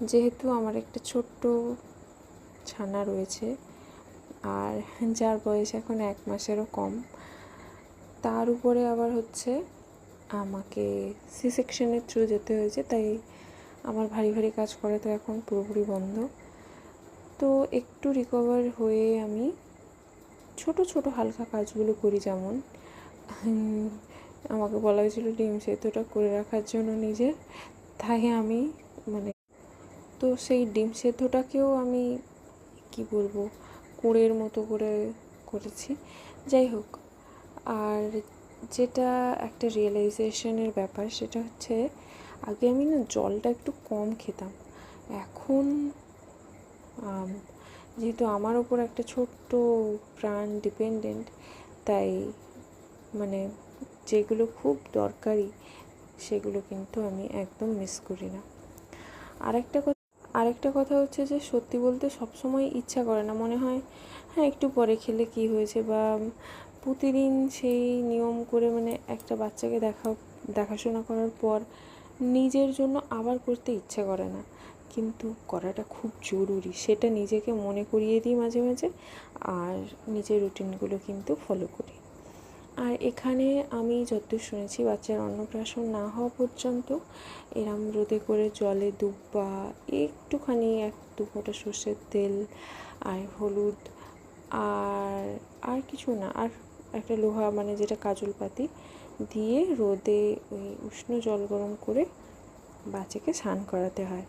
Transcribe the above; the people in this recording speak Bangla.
যেহেতু আমার একটা ছোট্ট ছানা রয়েছে আর যার বয়স এখন 1 মাসেরও কম, তার উপরে আবার হচ্ছে আমাকে সি সেকশনের থ্রু যেতে হয়েছে, তাই আমার ভারী ভারী কাজ করা তো এখন পুরোপুরি বন্ধ। তো একটু রিকভার হয়ে আমি ছোট ছোট হালকা কাজগুলো করি, যেমন আমাকে বলা হয়েছিল ডিম সেদ্ধটা করে রাখার জন্য নিজের, তাই আমি তো সেই ডিম সেদ্ধটাকেও আমি কি বলবো কুঁড়ের মতো করে করেছি। যাই হোক, আর যেটা একটা রিয়েলাইজেশনের ব্যাপার সেটা হচ্ছে আগে আমি না জলটা একটু কম খেতাম। এখন যেহেতু আমার ওপর একটা ছোট্ট প্রাণ ডিপেন্ডেন্ট, তাই যেগুলো খুব দরকারি সেগুলো কিন্তু আমি একদম মিস করি না। আরেকটা কথা হচ্ছে যে সত্যি বলতে সবসময় ইচ্ছা করে না, মনে হয় হ্যাঁ একটু পরে খেলে কি হয়েছে, বা প্রতিদিন সেই নিয়ম করে একটা বাচ্চাকে দেখাশোনা করার পর নিজের জন্য আবার করতে ইচ্ছা করে না, কিন্তু করাটা খুব জরুরি সেটা নিজেকে মনে করিয়ে দিই মাঝে মাঝে, আর নিজের রুটিনগুলো কিন্তু ফলো করি। আর এখানে আমি যতদূর শুনেছি বাচ্চার অন্নপ্রাশন না হওয়া পর্যন্ত এরম রোদে করে জলে দুব্বা, একটুখানি 1-2 ফোঁটা সর্ষের তেল আর হলুদ আর কিছু না, আর একটা লোহা যেটা কাজল পাতি দিয়ে রোদে ওই উষ্ণ জল গরম করে বাচ্চাকে স্নান করাতে হয়।